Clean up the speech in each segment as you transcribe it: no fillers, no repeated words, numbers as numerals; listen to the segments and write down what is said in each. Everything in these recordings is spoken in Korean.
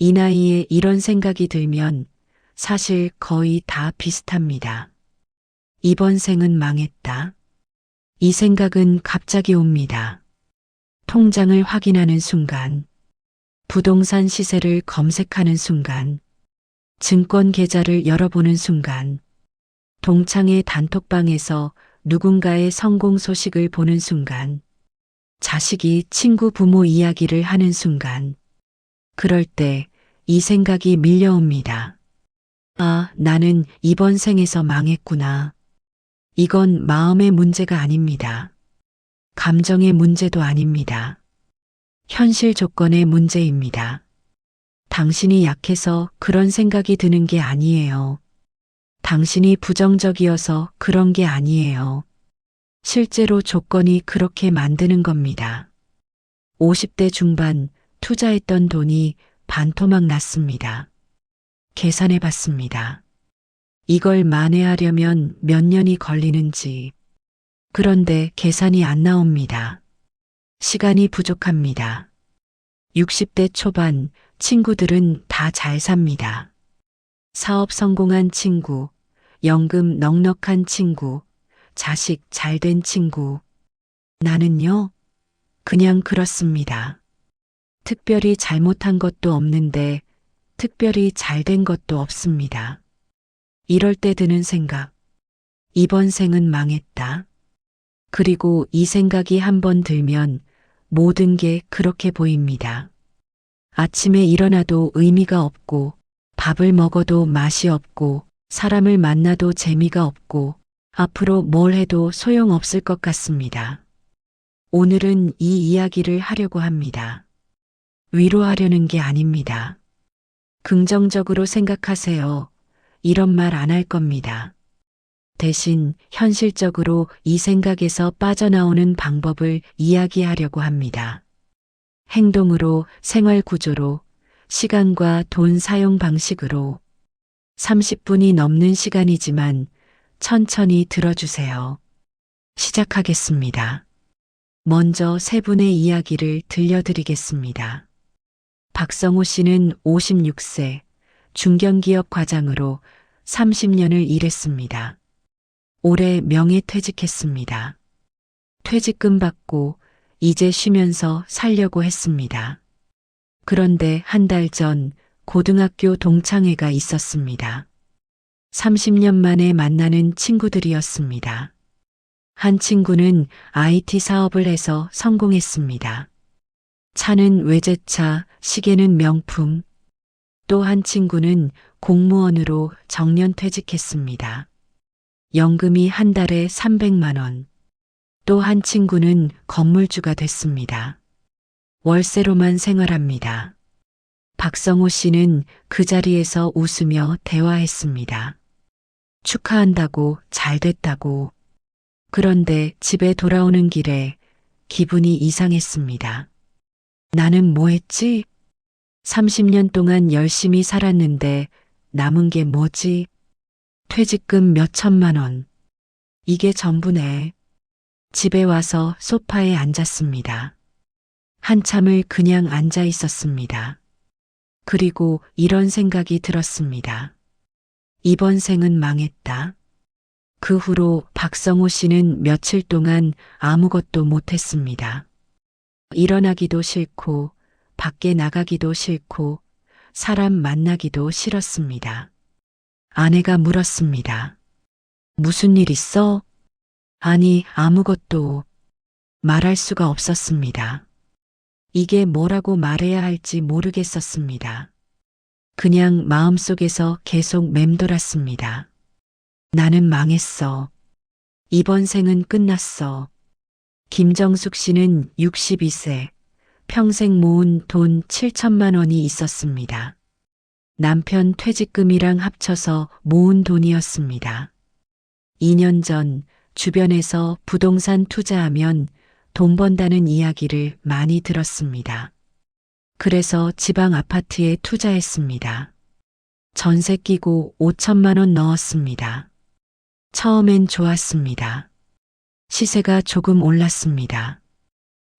이 나이에 이런 생각이 들면 사실 거의 다 비슷합니다. 이번 생은 망했다. 이 생각은 갑자기 옵니다. 통장을 확인하는 순간, 부동산 시세를 검색하는 순간, 증권 계좌를 열어보는 순간, 동창회 단톡방에서 누군가의 성공 소식을 보는 순간, 자식이 친구 부모 이야기를 하는 순간, 그럴 때 이 생각이 밀려옵니다. 아, 나는 이번 생에서 망했구나. 이건 마음의 문제가 아닙니다. 감정의 문제도 아닙니다. 현실 조건의 문제입니다. 당신이 약해서 그런 생각이 드는 게 아니에요. 당신이 부정적이어서 그런 게 아니에요. 실제로 조건이 그렇게 만드는 겁니다. 50대 중반 투자했던 돈이 반토막 났습니다. 계산해 봤습니다. 이걸 만회하려면 몇 년이 걸리는지. 그런데 계산이 안 나옵니다. 시간이 부족합니다. 60대 초반 친구들은 다 잘 삽니다. 사업 성공한 친구, 연금 넉넉한 친구, 자식 잘된 친구. 나는요, 그냥 그렇습니다. 특별히 잘못한 것도 없는데 특별히 잘된 것도 없습니다. 이럴 때 드는 생각. 이번 생은 망했다. 그리고 이 생각이 한 번 들면 모든 게 그렇게 보입니다. 아침에 일어나도 의미가 없고, 밥을 먹어도 맛이 없고, 사람을 만나도 재미가 없고, 앞으로 뭘 해도 소용없을 것 같습니다. 오늘은 이 이야기를 하려고 합니다. 위로하려는 게 아닙니다. 긍정적으로 생각하세요. 이런 말 안 할 겁니다. 대신 현실적으로 이 생각에서 빠져나오는 방법을 이야기하려고 합니다. 행동으로, 생활 구조로, 시간과 돈 사용 방식으로 30분이 넘는 시간이지만 천천히 들어주세요. 시작하겠습니다. 먼저 세 분의 이야기를 들려드리겠습니다. 박성호 씨는 56세, 중견기업 과장으로 30년을 일했습니다. 올해 명예퇴직했습니다. 퇴직금 받고 이제 쉬면서 살려고 했습니다. 그런데 한 달 전 고등학교 동창회가 있었습니다. 30년 만에 만나는 친구들이었습니다. 한 친구는 IT 사업을 해서 성공했습니다. 차는 외제차, 시계는 명품. 또 한 친구는 공무원으로 정년퇴직했습니다. 연금이 한 달에 300만 원. 또 한 친구는 건물주가 됐습니다. 월세로만 생활합니다. 박성호 씨는 그 자리에서 웃으며 대화했습니다. 축하한다고, 잘 됐다고. 그런데 집에 돌아오는 길에 기분이 이상했습니다. 나는 뭐 했지? 30년 동안 열심히 살았는데 남은 게 뭐지? 퇴직금 몇 천만 원. 이게 전부네. 집에 와서 소파에 앉았습니다. 한참을 그냥 앉아 있었습니다. 그리고 이런 생각이 들었습니다. 이번 생은 망했다. 그 후로 박성호 씨는 며칠 동안 아무것도 못했습니다. 일어나기도 싫고, 밖에 나가기도 싫고, 사람 만나기도 싫었습니다. 아내가 물었습니다. 무슨 일 있어? 아니, 아무것도. 말할 수가 없었습니다. 이게 뭐라고 말해야 할지 모르겠었습니다. 그냥 마음속에서 계속 맴돌았습니다. 나는 망했어. 이번 생은 끝났어. 김정숙 씨는 62세, 평생 모은 돈 7천만 원이 있었습니다. 남편 퇴직금이랑 합쳐서 모은 돈이었습니다. 2년 전 주변에서 부동산 투자하면 돈 번다는 이야기를 많이 들었습니다. 그래서 지방 아파트에 투자했습니다. 전세 끼고 5천만 원 넣었습니다. 처음엔 좋았습니다. 시세가 조금 올랐습니다.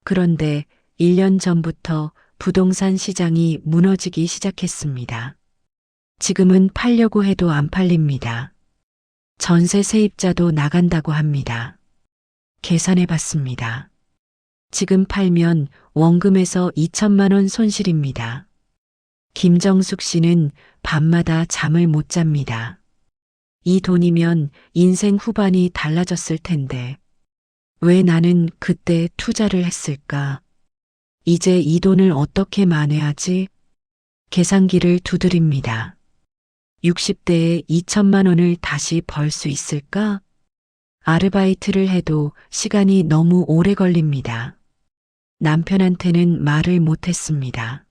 그런데 1년 전부터 부동산 시장이 무너지기 시작했습니다. 지금은 팔려고 해도 안 팔립니다. 전세 세입자도 나간다고 합니다. 계산해 봤습니다. 지금 팔면 원금에서 2천만 원 손실입니다. 김정숙 씨는 밤마다 잠을 못 잡니다. 이 돈이면 인생 후반이 달라졌을 텐데 왜 나는 그때 투자를 했을까? 이제 이 돈을 어떻게 만회하지? 계산기를 두드립니다. 60대에 2천만 원을 다시 벌 수 있을까? 아르바이트를 해도 시간이 너무 오래 걸립니다. 남편한테는 말을 못했습니다.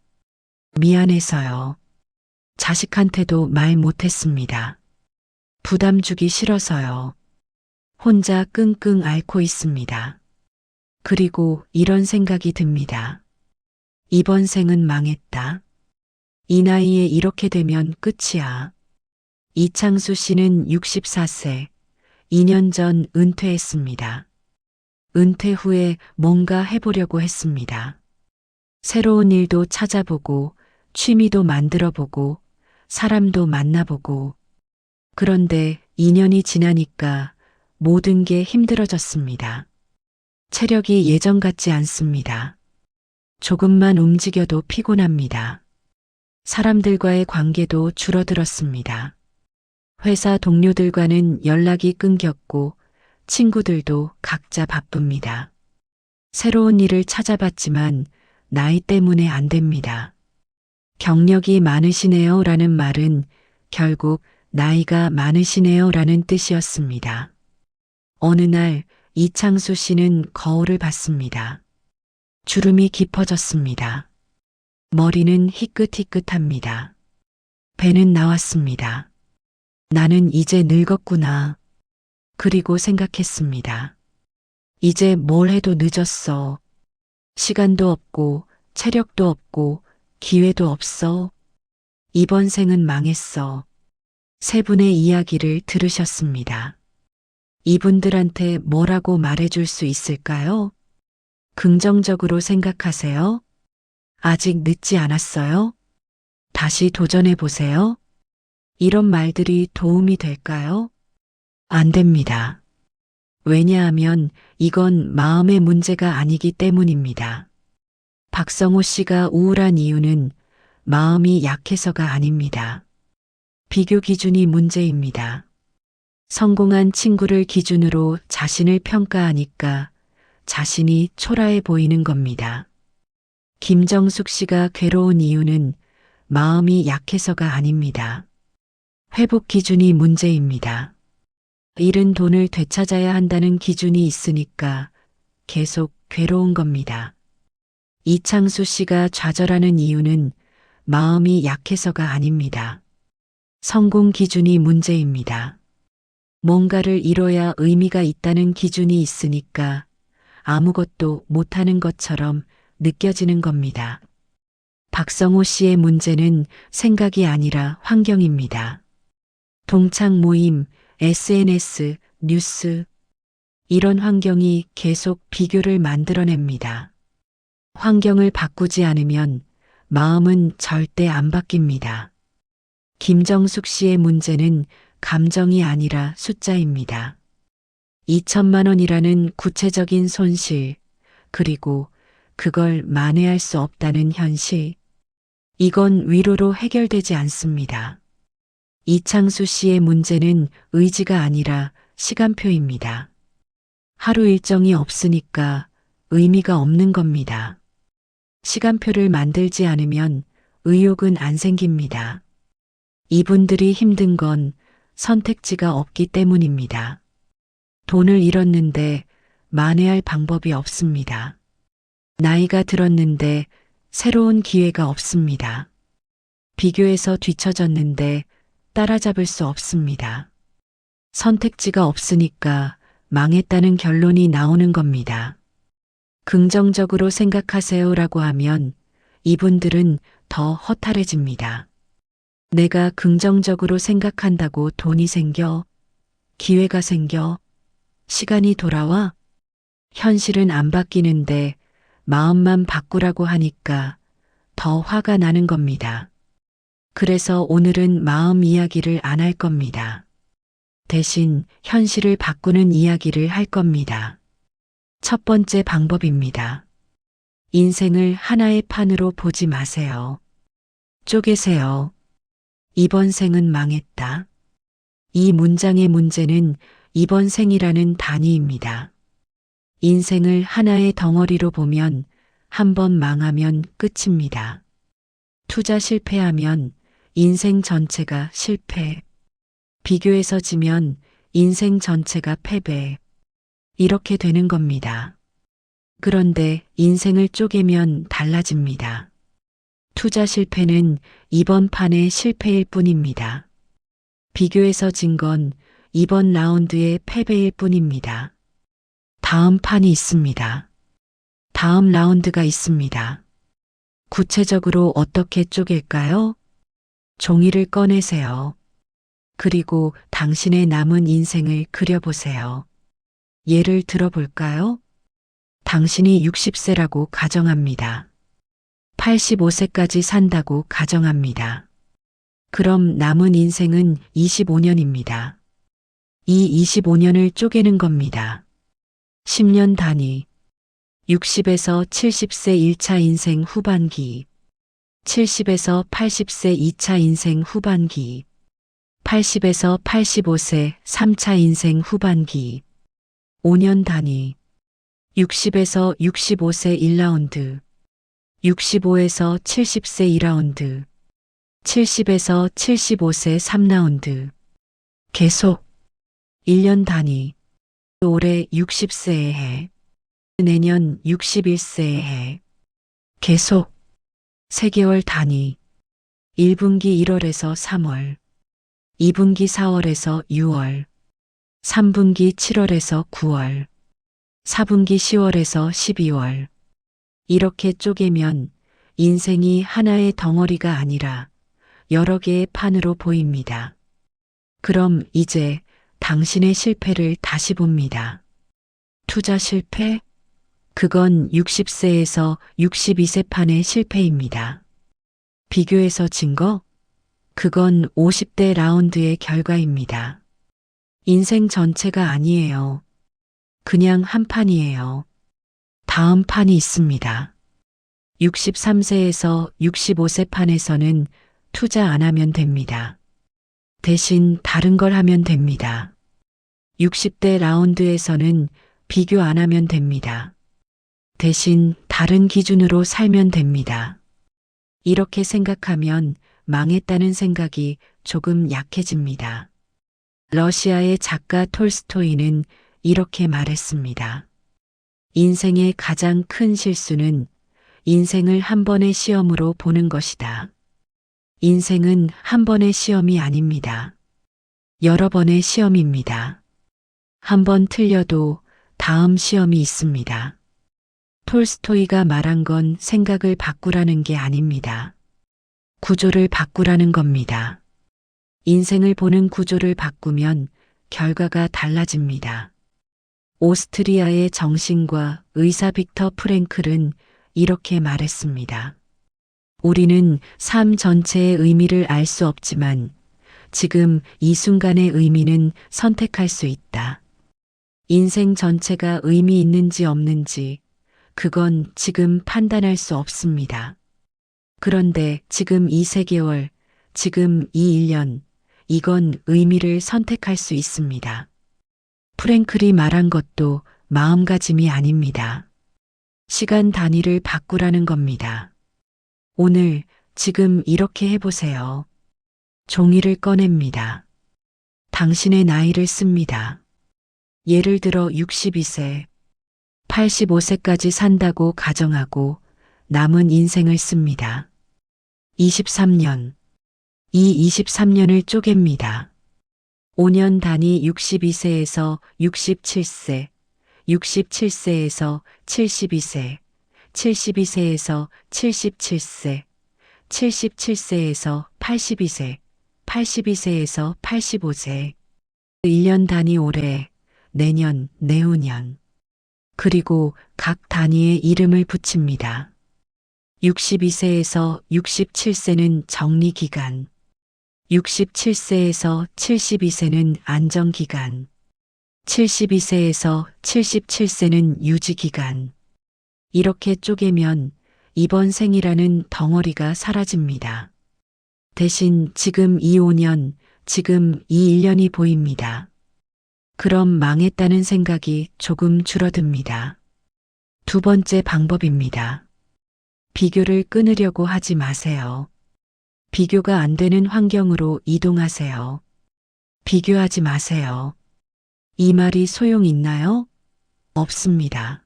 미안해서요. 자식한테도 말 못했습니다. 부담 주기 싫어서요. 혼자 끙끙 앓고 있습니다. 그리고 이런 생각이 듭니다. 이번 생은 망했다. 이 나이에 이렇게 되면 끝이야. 이창수 씨는 64세, 2년 전 은퇴했습니다. 은퇴 후에 뭔가 해보려고 했습니다. 새로운 일도 찾아보고, 취미도 만들어보고, 사람도 만나보고. 그런데 2년이 지나니까 모든 게 힘들어졌습니다. 체력이 예전 같지 않습니다. 조금만 움직여도 피곤합니다. 사람들과의 관계도 줄어들었습니다. 회사 동료들과는 연락이 끊겼고 친구들도 각자 바쁩니다. 새로운 일을 찾아봤지만 나이 때문에 안 됩니다. 경력이 많으시네요 라는 말은 결국 나이가 많으시네요 라는 뜻이었습니다. 어느 날 이창수 씨는 거울을 봤습니다. 주름이 깊어졌습니다. 머리는 희끗희끗합니다. 배는 나왔습니다. 나는 이제 늙었구나. 그리고 생각했습니다. 이제 뭘 해도 늦었어. 시간도 없고 체력도 없고 기회도 없어. 이번 생은 망했어. 세 분의 이야기를 들으셨습니다. 이분들한테 뭐라고 말해줄 수 있을까요? 긍정적으로 생각하세요. 아직 늦지 않았어요. 다시 도전해 보세요. 이런 말들이 도움이 될까요? 안 됩니다. 왜냐하면 이건 마음의 문제가 아니기 때문입니다. 박성호 씨가 우울한 이유는 마음이 약해서가 아닙니다. 비교 기준이 문제입니다. 성공한 친구를 기준으로 자신을 평가하니까 자신이 초라해 보이는 겁니다. 김정숙 씨가 괴로운 이유는 마음이 약해서가 아닙니다. 회복 기준이 문제입니다. 잃은 돈을 되찾아야 한다는 기준이 있으니까 계속 괴로운 겁니다. 이창수 씨가 좌절하는 이유는 마음이 약해서가 아닙니다. 성공 기준이 문제입니다. 뭔가를 이뤄야 의미가 있다는 기준이 있으니까 아무것도 못하는 것처럼 느껴지는 겁니다. 박성호 씨의 문제는 생각이 아니라 환경입니다. 동창 모임, SNS, 뉴스, 이런 환경이 계속 비교를 만들어냅니다. 환경을 바꾸지 않으면 마음은 절대 안 바뀝니다. 김정숙 씨의 문제는 감정이 아니라 숫자입니다. 2천만 원이라는 구체적인 손실, 그리고 그걸 만회할 수 없다는 현실. 이건 위로로 해결되지 않습니다. 이창수 씨의 문제는 의지가 아니라 시간표입니다. 하루 일정이 없으니까 의미가 없는 겁니다. 시간표를 만들지 않으면 의욕은 안 생깁니다. 이분들이 힘든 건 선택지가 없기 때문입니다. 돈을 잃었는데 만회할 방법이 없습니다. 나이가 들었는데 새로운 기회가 없습니다. 비교해서 뒤처졌는데 따라잡을 수 없습니다. 선택지가 없으니까 망했다는 결론이 나오는 겁니다. 긍정적으로 생각하세요라고 하면 이분들은 더 허탈해집니다. 내가 긍정적으로 생각한다고 돈이 생겨, 기회가 생겨, 시간이 돌아와? 현실은 안 바뀌는데 마음만 바꾸라고 하니까 더 화가 나는 겁니다. 그래서 오늘은 마음 이야기를 안 할 겁니다. 대신 현실을 바꾸는 이야기를 할 겁니다. 첫 번째 방법입니다. 인생을 하나의 판으로 보지 마세요. 쪼개세요. 이번 생은 망했다. 이 문장의 문제는 이번 생이라는 단위입니다. 인생을 하나의 덩어리로 보면 한 번 망하면 끝입니다. 투자 실패하면 인생 전체가 실패. 비교해서 지면 인생 전체가 패배. 이렇게 되는 겁니다. 그런데 인생을 쪼개면 달라집니다. 투자 실패는 이번 판의 실패일 뿐입니다. 비교해서 진 건 이번 라운드의 패배일 뿐입니다. 다음 판이 있습니다. 다음 라운드가 있습니다. 구체적으로 어떻게 쪼갤까요? 종이를 꺼내세요. 그리고 당신의 남은 인생을 그려보세요. 예를 들어볼까요? 당신이 60세라고 가정합니다. 85세까지 산다고 가정합니다. 그럼 남은 인생은 25년입니다. 이 25년을 쪼개는 겁니다. 10년 단위. 60에서 70세 1차 인생 후반기. 70에서 80세 2차 인생 후반기. 80에서 85세 3차 인생 후반기. 5년 단위. 60에서 65세 1라운드. 65에서 70세 2라운드. 70에서 75세 3라운드. 계속. 1년 단위. 올해 60세의 해. 내년 61세의 해. 계속. 3개월 단위. 1분기 1월에서 3월. 2분기 4월에서 6월. 3분기 7월에서 9월. 4분기 10월에서 12월. 이렇게 쪼개면 인생이 하나의 덩어리가 아니라 여러 개의 판으로 보입니다. 그럼 이제 당신의 실패를 다시 봅니다. 투자 실패? 그건 60세에서 62세 판의 실패입니다. 비교해서 진 거? 그건 50대 라운드의 결과입니다. 인생 전체가 아니에요. 그냥 한 판이에요. 다음 판이 있습니다. 63세에서 65세 판에서는 투자 안 하면 됩니다. 대신 다른 걸 하면 됩니다. 60대 라운드에서는 비교 안 하면 됩니다. 대신 다른 기준으로 살면 됩니다. 이렇게 생각하면 망했다는 생각이 조금 약해집니다. 러시아의 작가 톨스토이는 이렇게 말했습니다. 인생의 가장 큰 실수는 인생을 한 번의 시험으로 보는 것이다. 인생은 한 번의 시험이 아닙니다. 여러 번의 시험입니다. 한 번 틀려도 다음 시험이 있습니다. 톨스토이가 말한 건 생각을 바꾸라는 게 아닙니다. 구조를 바꾸라는 겁니다. 인생을 보는 구조를 바꾸면 결과가 달라집니다. 오스트리아의 정신과 의사 빅터 프랭클은 이렇게 말했습니다. 우리는 삶 전체의 의미를 알 수 없지만 지금 이 순간의 의미는 선택할 수 있다. 인생 전체가 의미 있는지 없는지 그건 지금 판단할 수 없습니다. 그런데 지금 이 3개월, 지금 이 1년, 이건 의미를 선택할 수 있습니다. 프랭클이 말한 것도 마음가짐이 아닙니다. 시간 단위를 바꾸라는 겁니다. 오늘, 지금 이렇게 해보세요. 종이를 꺼냅니다. 당신의 나이를 씁니다. 예를 들어 62세, 85세까지 산다고 가정하고 남은 인생을 씁니다. 23년. 이 23년을 쪼갭니다. 5년 단위 62세에서 67세, 67세에서 72세, 72세에서 77세, 77세에서 82세, 82세에서 85세. 1년 단위 올해, 내년, 내후년. 그리고 각 단위에 이름을 붙입니다. 62세에서 67세는 정리 기간, 67세에서 72세는 안정 기간, 72세에서 77세는 유지 기간. 이렇게 쪼개면 이번 생이라는 덩어리가 사라집니다. 대신 지금 이 5년, 지금 이 1년이 보입니다. 그럼 망했다는 생각이 조금 줄어듭니다. 두 번째 방법입니다. 비교를 끊으려고 하지 마세요. 비교가 안 되는 환경으로 이동하세요. 비교하지 마세요. 이 말이 소용 있나요? 없습니다.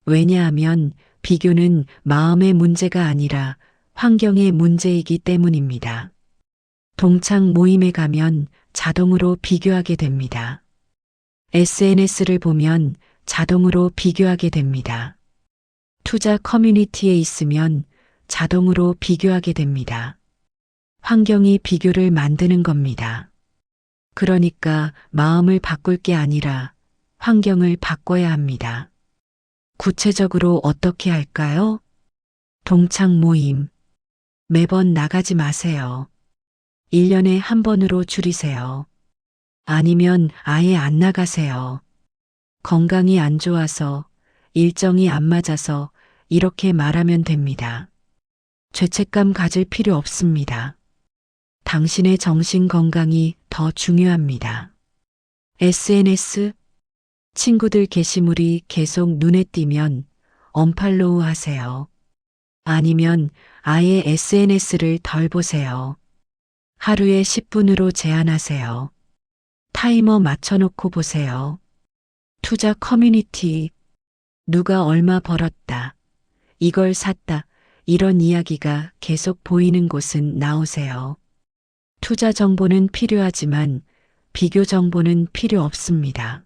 왜냐하면 비교는 마음의 문제가 아니라 환경의 문제이기 때문입니다. 동창 모임에 가면 자동으로 비교하게 됩니다. SNS를 보면 자동으로 비교하게 됩니다. 투자 커뮤니티에 있으면 자동으로 비교하게 됩니다. 환경이 비교를 만드는 겁니다. 그러니까 마음을 바꿀 게 아니라 환경을 바꿔야 합니다. 구체적으로 어떻게 할까요? 동창 모임. 매번 나가지 마세요. 1년에 한 번으로 줄이세요. 아니면 아예 안 나가세요. 건강이 안 좋아서, 일정이 안 맞아서 이렇게 말하면 됩니다. 죄책감 가질 필요 없습니다. 당신의 정신 건강이 더 중요합니다. SNS, 친구들 게시물이 계속 눈에 띄면 언팔로우 하세요. 아니면 아예 SNS를 덜 보세요. 하루에 10분으로 제한하세요. 타이머 맞춰놓고 보세요. 투자 커뮤니티, 누가 얼마 벌었다, 이걸 샀다, 이런 이야기가 계속 보이는 곳은 나오세요. 투자 정보는 필요하지만 비교 정보는 필요 없습니다.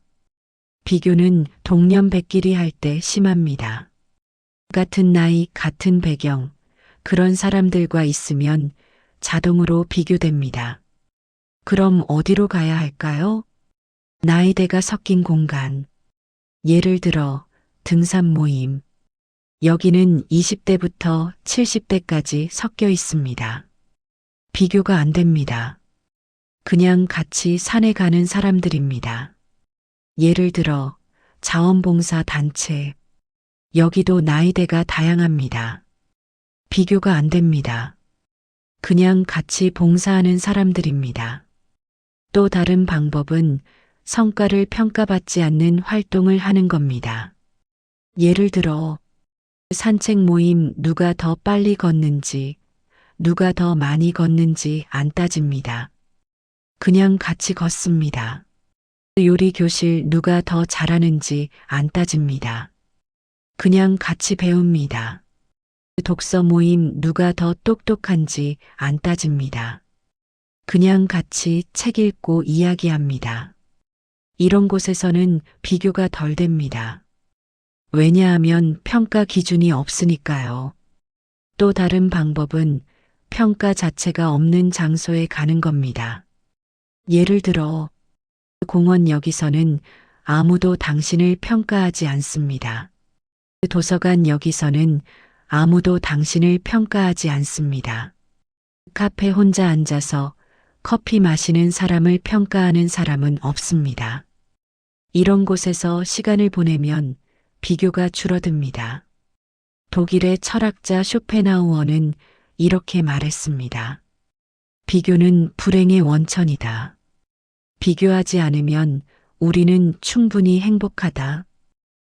비교는 동년배끼리 할 때 심합니다. 같은 나이, 같은 배경, 그런 사람들과 있으면 자동으로 비교됩니다. 그럼 어디로 가야 할까요? 나이대가 섞인 공간. 예를 들어 등산 모임. 여기는 20대부터 70대까지 섞여 있습니다. 비교가 안 됩니다. 그냥 같이 산에 가는 사람들입니다. 예를 들어 자원봉사 단체. 여기도 나이대가 다양합니다. 비교가 안 됩니다. 그냥 같이 봉사하는 사람들입니다. 또 다른 방법은 성과를 평가받지 않는 활동을 하는 겁니다. 예를 들어 산책 모임, 누가 더 빨리 걷는지, 누가 더 많이 걷는지 안 따집니다. 그냥 같이 걷습니다. 요리 교실, 누가 더 잘하는지 안 따집니다. 그냥 같이 배웁니다. 독서 모임, 누가 더 똑똑한지 안 따집니다. 그냥 같이 책 읽고 이야기합니다. 이런 곳에서는 비교가 덜 됩니다. 왜냐하면 평가 기준이 없으니까요. 또 다른 방법은 평가 자체가 없는 장소에 가는 겁니다. 예를 들어 공원역에서는 아무도 당신을 평가하지 않습니다. 도서관역에서는 아무도 당신을 평가하지 않습니다. 카페 혼자 앉아서 커피 마시는 사람을 평가하는 사람은 없습니다. 이런 곳에서 시간을 보내면 비교가 줄어듭니다. 독일의 철학자 쇼펜하우어는 이렇게 말했습니다. 비교는 불행의 원천이다. 비교하지 않으면 우리는 충분히 행복하다.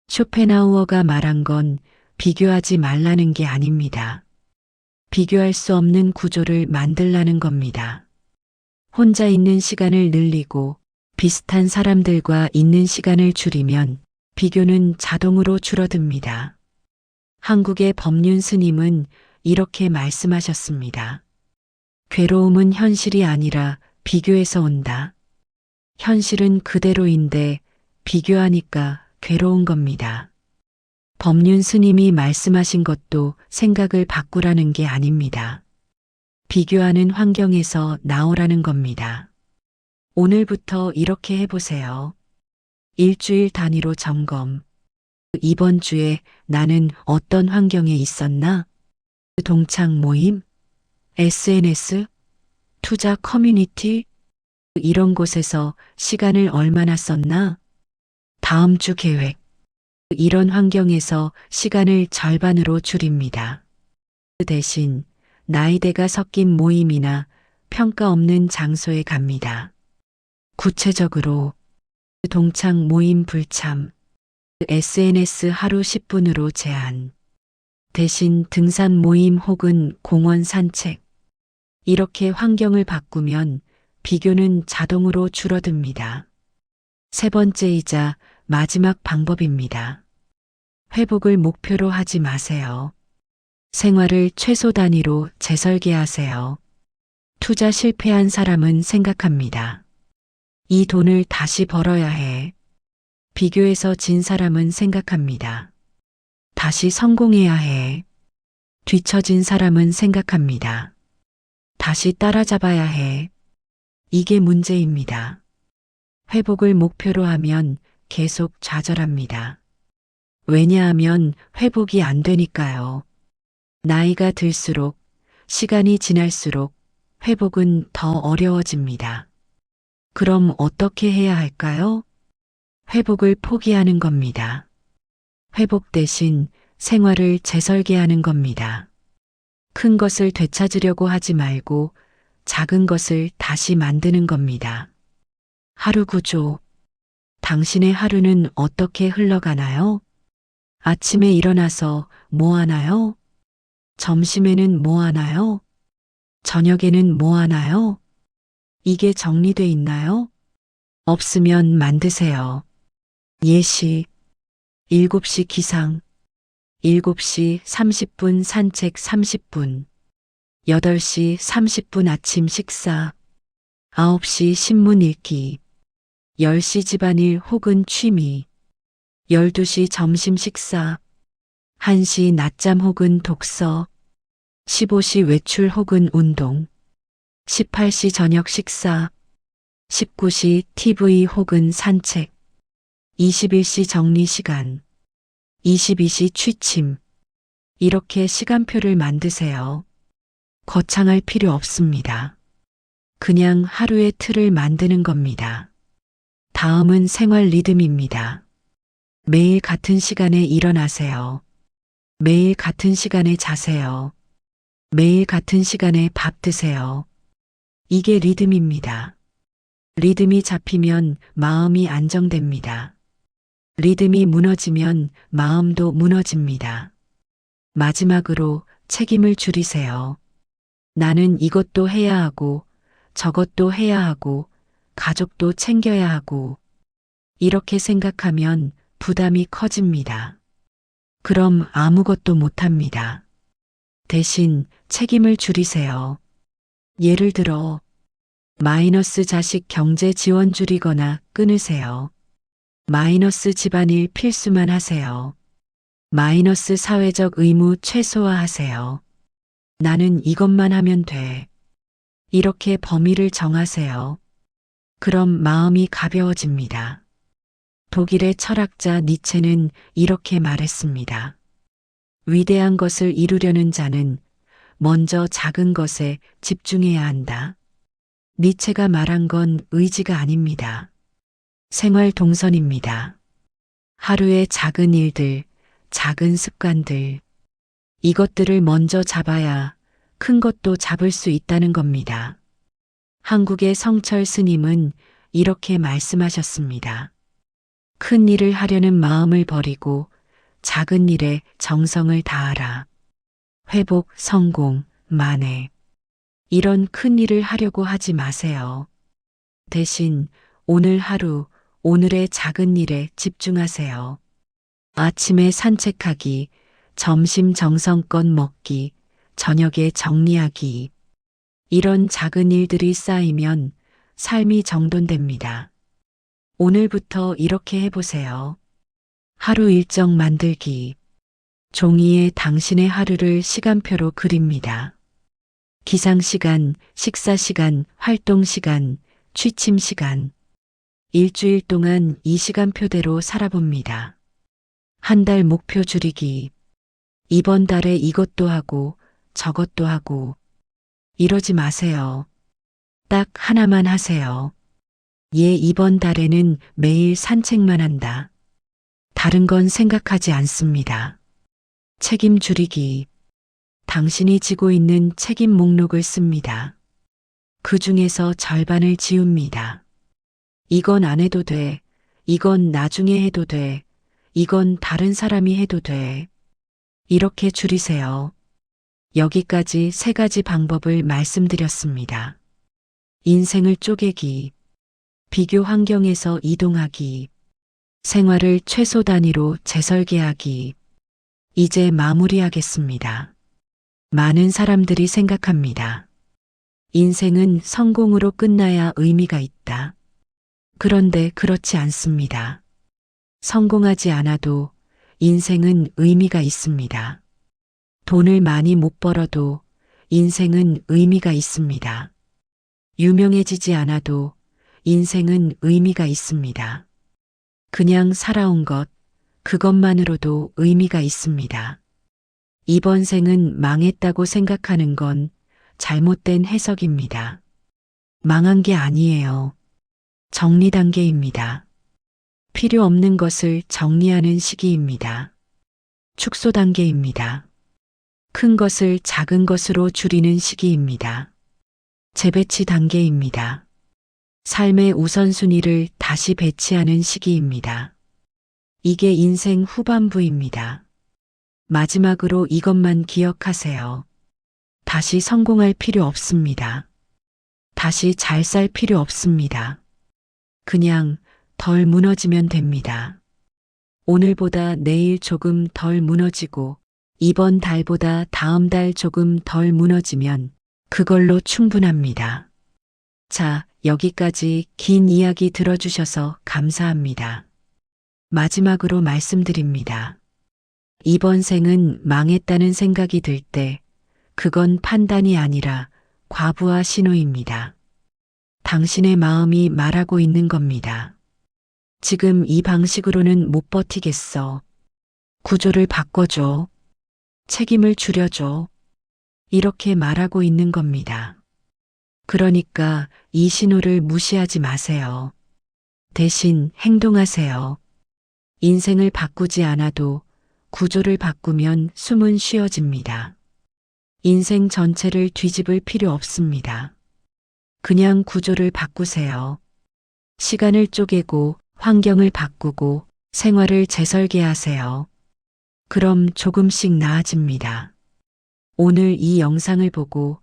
쇼펜하우어가 말한 건 비교하지 말라는 게 아닙니다. 비교할 수 없는 구조를 만들라는 겁니다. 혼자 있는 시간을 늘리고 비슷한 사람들과 있는 시간을 줄이면 비교는 자동으로 줄어듭니다. 한국의 법륜 스님은 이렇게 말씀하셨습니다. 괴로움은 현실이 아니라 비교에서 온다. 현실은 그대로인데 비교하니까 괴로운 겁니다. 법륜 스님이 말씀하신 것도 생각을 바꾸라는 게 아닙니다. 비교하는 환경에서 나오라는 겁니다. 오늘부터 이렇게 해보세요. 일주일 단위로 점검. 이번 주에 나는 어떤 환경에 있었나? 동창 모임, SNS, 투자 커뮤니티, 이런 곳에서 시간을 얼마나 썼나? 다음 주 계획. 이런 환경에서 시간을 절반으로 줄입니다. 그 대신 나이대가 섞인 모임이나 평가 없는 장소에 갑니다. 구체적으로 동창 모임 불참, SNS 하루 10분으로 제한, 대신 등산 모임 혹은 공원 산책. 이렇게 환경을 바꾸면 비교는 자동으로 줄어듭니다. 세 번째이자 마지막 방법입니다. 회복을 목표로 하지 마세요. 생활을 최소 단위로 재설계하세요. 투자 실패한 사람은 생각합니다. 이 돈을 다시 벌어야 해. 비교해서 진 사람은 생각합니다. 다시 성공해야 해. 뒤처진 사람은 생각합니다. 다시 따라잡아야 해. 이게 문제입니다. 회복을 목표로 하면 계속 좌절합니다. 왜냐하면 회복이 안 되니까요. 나이가 들수록, 시간이 지날수록 회복은 더 어려워집니다. 그럼 어떻게 해야 할까요? 회복을 포기하는 겁니다. 회복 대신 생활을 재설계하는 겁니다. 큰 것을 되찾으려고 하지 말고 작은 것을 다시 만드는 겁니다. 하루 구조. 당신의 하루는 어떻게 흘러가나요? 아침에 일어나서 뭐 하나요? 점심에는 뭐 하나요? 저녁에는 뭐 하나요? 이게 정리돼 있나요? 없으면 만드세요. 예시. 7시 기상. 7시 30분 산책 30분. 8시 30분 아침 식사. 9시 신문 읽기. 10시 집안일 혹은 취미. 12시 점심 식사. 1시 낮잠 혹은 독서. 15시 외출 혹은 운동. 18시 저녁 식사. 19시 TV 혹은 산책. 21시 정리 시간. 22시 취침. 이렇게 시간표를 만드세요. 거창할 필요 없습니다. 그냥 하루의 틀을 만드는 겁니다. 다음은 생활 리듬입니다. 매일 같은 시간에 일어나세요. 매일 같은 시간에 자세요. 매일 같은 시간에 밥 드세요. 이게 리듬입니다. 리듬이 잡히면 마음이 안정됩니다. 리듬이 무너지면 마음도 무너집니다. 마지막으로 책임을 줄이세요. 나는 이것도 해야 하고 저것도 해야 하고 가족도 챙겨야 하고 이렇게 생각하면 부담이 커집니다. 그럼 아무것도 못합니다. 대신 책임을 줄이세요. 예를 들어 마이너스 자식 경제 지원 줄이거나 끊으세요. 마이너스 집안일 필수만 하세요. 마이너스 사회적 의무 최소화하세요. 나는 이것만 하면 돼. 이렇게 범위를 정하세요. 그럼 마음이 가벼워집니다. 독일의 철학자 니체는 이렇게 말했습니다. 위대한 것을 이루려는 자는 먼저 작은 것에 집중해야 한다. 니체가 말한 건 의지가 아닙니다. 생활 동선입니다. 하루의 작은 일들, 작은 습관들, 이것들을 먼저 잡아야 큰 것도 잡을 수 있다는 겁니다. 한국의 성철 스님은 이렇게 말씀하셨습니다. 큰 일을 하려는 마음을 버리고 작은 일에 정성을 다하라. 회복, 성공, 만회. 이런 큰 일을 하려고 하지 마세요. 대신 오늘 하루, 오늘의 작은 일에 집중하세요. 아침에 산책하기, 점심 정성껏 먹기, 저녁에 정리하기. 이런 작은 일들이 쌓이면 삶이 정돈됩니다. 오늘부터 이렇게 해보세요. 하루 일정 만들기. 종이에 당신의 하루를 시간표로 그립니다. 기상시간, 식사시간, 활동시간, 취침시간. 일주일 동안 이 시간표대로 살아봅니다. 한 달 목표 줄이기. 이번 달에 이것도 하고 저것도 하고. 이러지 마세요. 딱 하나만 하세요. 얘 이번 달에는 매일 산책만 한다. 다른 건 생각하지 않습니다. 책임 줄이기. 당신이 지고 있는 책임 목록을 씁니다. 그 중에서 절반을 지웁니다. 이건 안 해도 돼. 이건 나중에 해도 돼. 이건 다른 사람이 해도 돼. 이렇게 줄이세요. 여기까지 3가지 방법을 말씀드렸습니다. 인생을 쪼개기, 비교 환경에서 이동하기, 생활을 최소 단위로 재설계하기. 이제 마무리하겠습니다. 많은 사람들이 생각합니다. 인생은 성공으로 끝나야 의미가 있다. 그런데 그렇지 않습니다. 성공하지 않아도 인생은 의미가 있습니다. 돈을 많이 못 벌어도 인생은 의미가 있습니다. 유명해지지 않아도 인생은 의미가 있습니다. 그냥 살아온 것, 그것만으로도 의미가 있습니다. 이번 생은 망했다고 생각하는 건 잘못된 해석입니다. 망한 게 아니에요. 정리 단계입니다. 필요 없는 것을 정리하는 시기입니다. 축소 단계입니다. 큰 것을 작은 것으로 줄이는 시기입니다. 재배치 단계입니다. 삶의 우선순위를 다시 배치하는 시기입니다. 이게 인생 후반부입니다. 마지막으로 이것만 기억하세요. 다시 성공할 필요 없습니다. 다시 잘 살 필요 없습니다. 그냥 덜 무너지면 됩니다. 오늘보다 내일 조금 덜 무너지고 이번 달보다 다음 달 조금 덜 무너지면 그걸로 충분합니다. 자, 여기까지 긴 이야기 들어주셔서 감사합니다. 마지막으로 말씀드립니다. 이번 생은 망했다는 생각이 들 때 그건 판단이 아니라 과부하 신호입니다. 당신의 마음이 말하고 있는 겁니다. 지금 이 방식으로는 못 버티겠어. 구조를 바꿔줘. 책임을 줄여줘. 이렇게 말하고 있는 겁니다. 그러니까 이 신호를 무시하지 마세요. 대신 행동하세요. 인생을 바꾸지 않아도 구조를 바꾸면 숨은 쉬어집니다. 인생 전체를 뒤집을 필요 없습니다. 그냥 구조를 바꾸세요. 시간을 쪼개고 환경을 바꾸고 생활을 재설계하세요. 그럼 조금씩 나아집니다. 오늘 이 영상을 보고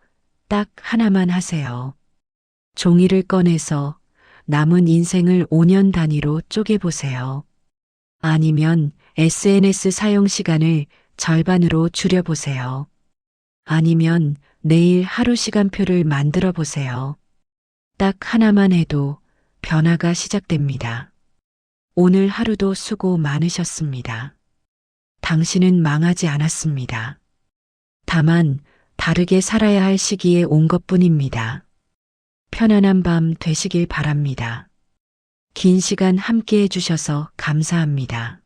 딱 하나만 하세요. 종이를 꺼내서 남은 인생을 5년 단위로 쪼개보세요. 아니면 SNS 사용 시간을 절반으로 줄여보세요. 아니면 내일 하루 시간표를 만들어 보세요. 딱 하나만 해도 변화가 시작됩니다. 오늘 하루도 수고 많으셨습니다. 당신은 망하지 않았습니다. 다만 다르게 살아야 할 시기에 온 것뿐입니다. 편안한 밤 되시길 바랍니다. 긴 시간 함께 해주셔서 감사합니다.